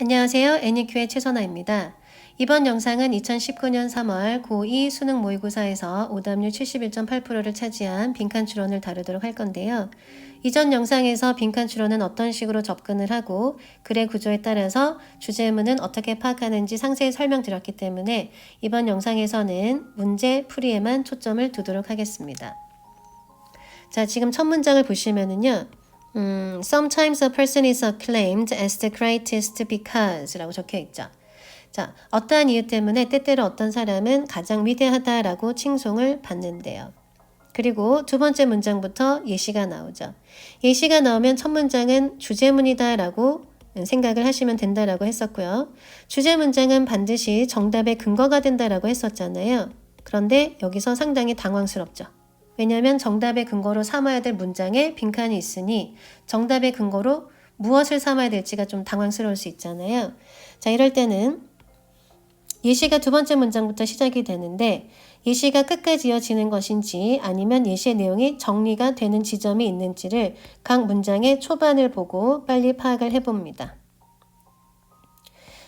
안녕하세요. 애니큐의 최선아입니다. 이번 영상은 2019년 3월 고2 수능 모의고사에서 오답률 71.8%를 차지한 빈칸 추론을 다루도록 할 건데요. 이전 영상에서 빈칸 추론은 어떤 식으로 접근을 하고 글의 구조에 따라서 주제문은 어떻게 파악하는지 상세히 설명드렸기 때문에 이번 영상에서는 문제 풀이에만 초점을 두도록 하겠습니다. 자, 지금 첫 문장을 보시면은요. Sometimes a person is acclaimed as the greatest because 라고 적혀 있죠. 자, 어떠한 이유 때문에 때때로 어떤 사람은 가장 위대하다라고 칭송을 받는데요. 그리고 두 번째 문장부터 예시가 나오죠. 예시가 나오면 첫 문장은 주제문이다라고 생각을 하시면 된다라고 했었고요. 주제 문장은 반드시 정답의 근거가 된다라고 했었잖아요. 그런데 여기서 상당히 당황스럽죠. 왜냐하면 정답의 근거로 삼아야 될 문장에 빈칸이 있으니 정답의 근거로 무엇을 삼아야 될지가 좀 당황스러울 수 있잖아요. 자, 이럴 때는 예시가 두 번째 문장부터 시작이 되는데 예시가 끝까지 이어지는 것인지 아니면 예시의 내용이 정리가 되는 지점이 있는지를 각 문장의 초반을 보고 빨리 파악을 해봅니다.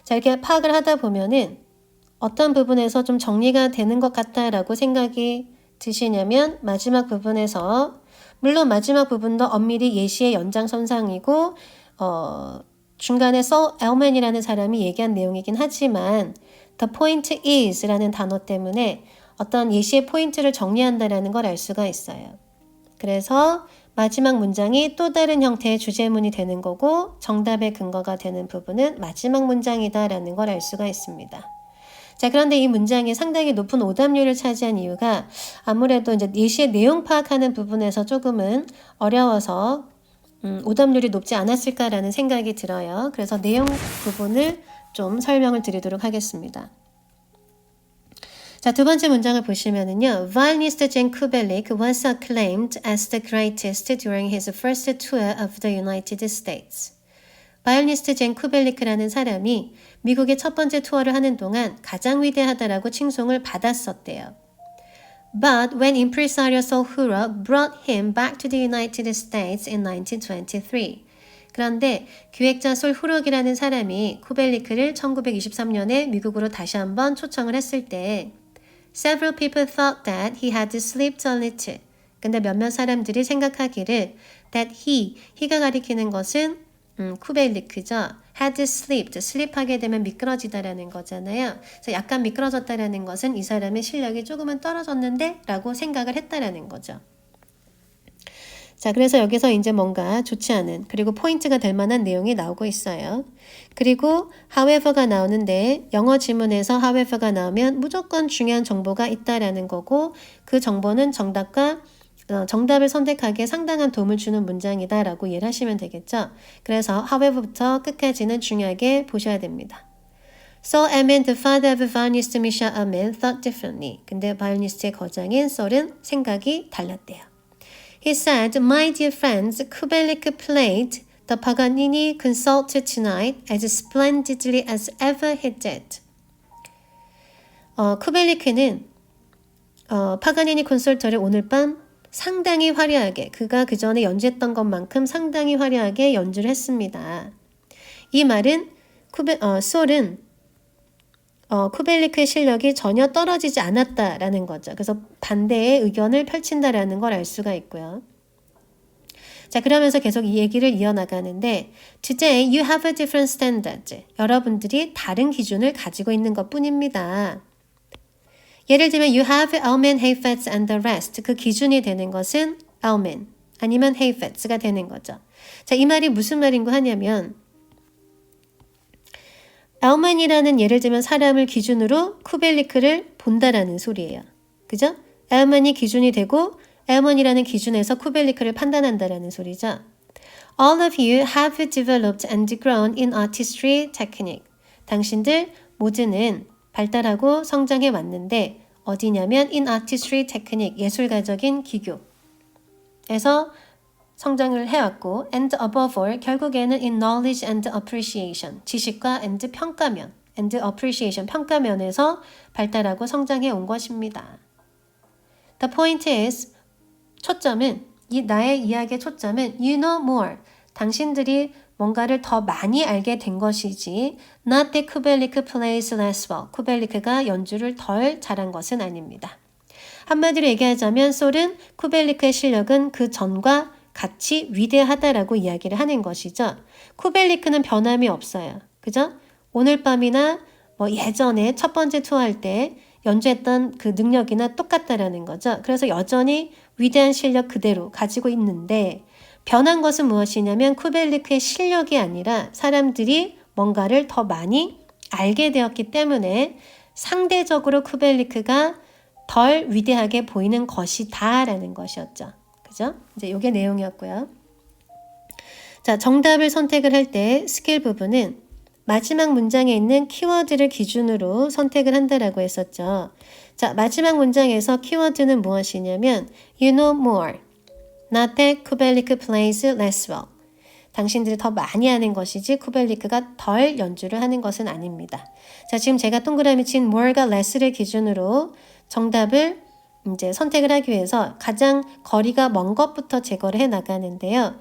자, 이렇게 파악을 하다 보면은 어떤 부분에서 좀 정리가 되는 것 같다라고 생각이 드시냐면 마지막 부분에서 물론 마지막 부분도 엄밀히 예시의 연장선상이고 중간에 Saul Allman이라는 사람이 얘기한 내용이긴 하지만 The point is 라는 단어 때문에 어떤 예시의 포인트를 정리한다라는 걸 알 수가 있어요. 그래서 마지막 문장이 또 다른 형태의 주제문이 되는 거고 정답의 근거가 되는 부분은 마지막 문장이다라는 걸 알 수가 있습니다. 자, 그런데 이 문장이 상당히 높은 오답률을 차지한 이유가 아무래도 이제 예시의 내용 파악하는 부분에서 조금은 어려워서 오답률이 높지 않았을까라는 생각이 들어요. 그래서 내용 부분을 좀 설명을 드리도록 하겠습니다. 자, 두 번째 문장을 보시면은요. Violinist Jan Kubelik was acclaimed as the greatest during his first tour of the United States. 바이올리니스트 젠 쿠벨리크라는 사람이 미국의 첫 번째 투어를 하는 동안 가장 위대하다라고 칭송을 받았었대요. But when impresario Saul Hurok brought him back to the United States in 1923. 그런데 기획자 솔 후럭이라는 사람이 쿠벨리크를 1923년에 미국으로 다시 한번 초청을 했을 때 Several people thought that he had slept a little. 근데 몇몇 사람들이 생각하기를 that he가 가리키는 것은 쿠벨리크죠. had slept, sleep하게 되면 미끄러지다라는 거잖아요. 그래서 약간 미끄러졌다라는 것은 이 사람의 실력이 조금은 떨어졌는데 라고 생각을 했다라는 거죠. 자, 그래서 여기서 이제 뭔가 좋지 않은 그리고 포인트가 될 만한 내용이 나오고 있어요. 그리고 however가 나오는데 영어 지문에서 however가 나오면 무조건 중요한 정보가 있다라는 거고 그 정보는 정답을 선택하기에 상당한 도움을 주는 문장이다라고 이해를 하시면 되겠죠. 그래서 however부터 끝까지는 중요하게 보셔야 됩니다. Saul Allman, the father of violinist Misha Allman, thought differently. 근데 바이올리니스트의 거장인 솔은 생각이 달랐대요. He said, My dear friends, Kubelik played the Paganini Concerto tonight as splendidly as ever he did. 쿠벨리크는 파가니니 콘서트를 오늘 밤 상당히 화려하게 그가 그 전에 연주했던 것만큼 상당히 화려하게 연주를 했습니다. 이 말은 솔은 쿠벨리크의 실력이 전혀 떨어지지 않았다라는 거죠. 그래서 반대의 의견을 펼친다라는 걸 알 수가 있고요. 자, 그러면서 계속 이 얘기를 이어나가는데 Today you have a different standard. 여러분들이 다른 기준을 가지고 있는 것뿐입니다. 예를 들면 you have Allman, Heifetz and the rest. 그 기준이 되는 것은 Allman 아니면 Heifetz가 되는 거죠. 자, 이 말이 무슨 말인고 하냐면 Allman이라는 예를 들면 사람을 기준으로 쿠벨리크를 본다라는 소리예요. 그죠? Allman이 기준이 되고 Allman이라는 기준에서 쿠벨리크를 판단한다라는 소리죠. All of you have developed and grown in artistry technique. 당신들 모두는 발달하고 성장해 왔는데 어디냐면 in artistry technique, 예술가적인 기교에서 성장을 해왔고 and above all, 결국에는 in knowledge and appreciation, 지식과 and 평가면, and appreciation, 평가면에서 발달하고 성장해 온 것입니다. The point is, 초점은, 나의 이야기의 초점은 you know more, 당신들이 뭔가를 더 많이 알게 된 것이지 not that Kubelik plays less well. 쿠벨리크가 연주를 덜 잘한 것은 아닙니다. 한마디로 얘기하자면 솔은 쿠벨리크의 실력은 그 전과 같이 위대하다라고 이야기를 하는 것이죠. 쿠벨리크는 변함이 없어요. 그죠? 오늘 밤이나 뭐 예전에 첫 번째 투어할 때 연주했던 그 능력이나 똑같다라는 거죠. 그래서 여전히 위대한 실력 그대로 가지고 있는데 변한 것은 무엇이냐면 쿠벨리크의 실력이 아니라 사람들이 뭔가를 더 많이 알게 되었기 때문에 상대적으로 쿠벨리크가 덜 위대하게 보이는 것이다 라는 것이었죠. 그죠? 이제 요게 내용이었고요. 자, 정답을 선택을 할 때 스킬 부분은 마지막 문장에 있는 키워드를 기준으로 선택을 한다라고 했었죠. 자, 마지막 문장에서 키워드는 무엇이냐면 You know more. Not that Kubelik plays less well. 당신들이 더 많이 하는 것이지 쿠벨리크가 덜 연주를 하는 것은 아닙니다. 자, 지금 제가 동그라미 친 more가 less를 기준으로 정답을 이제 선택을 하기 위해서 가장 거리가 먼 것부터 제거를 해 나가는데요.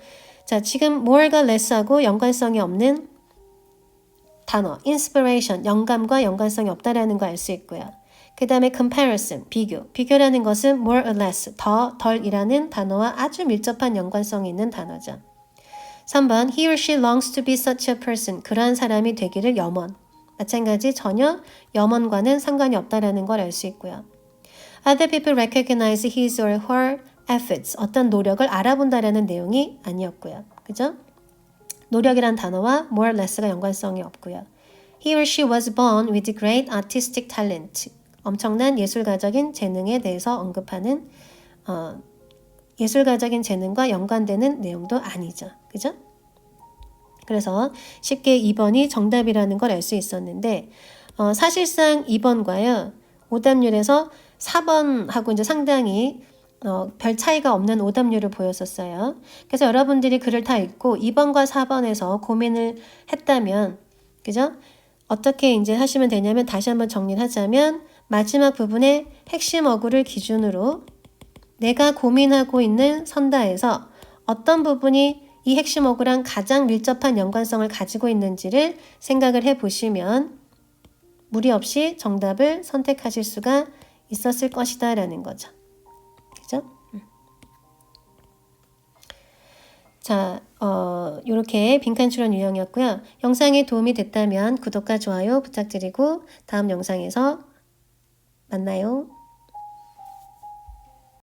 자, 지금 more가 less하고 연관성이 없는 단어, inspiration, 영감과 연관성이 없다라는 거 알 수 있고요. 그 다음에 comparison, 비교. 비교라는 것은 more or less, 더, 덜이라는 단어와 아주 밀접한 연관성이 있는 단어죠. 3번, he or she longs to be such a person. 그러한 사람이 되기를 염원. 마찬가지 전혀 염원과는 상관이 없다라는 걸 알 수 있고요. Other people recognize his or her efforts. 어떤 노력을 알아본다라는 내용이 아니었고요. 그죠? 노력이란 단어와 more or less가 연관성이 없고요. He or she was born with great artistic talent. 엄청난 예술가적인 재능에 대해서 언급하는 예술가적인 재능과 연관되는 내용도 아니죠. 그죠? 그래서 쉽게 2번이 정답이라는 걸 알 수 있었는데 사실상 2번과요. 오답률에서 4번하고 이제 상당히 별 차이가 없는 오답률을 보였었어요. 그래서 여러분들이 글을 다 읽고 2번과 4번에서 고민을 했다면, 그죠? 어떻게 이제 하시면 되냐면 다시 한번 정리를 하자면 마지막 부분의 핵심 어구를 기준으로 내가 고민하고 있는 선다에서 어떤 부분이 이 핵심 어구랑 가장 밀접한 연관성을 가지고 있는지를 생각을 해보시면 무리 없이 정답을 선택하실 수가 있었을 것이다 라는 거죠. 그죠? 자, 요렇게 빈칸 추론 유형이었고요. 영상이 도움이 됐다면 구독과 좋아요 부탁드리고 다음 영상에서 만나요.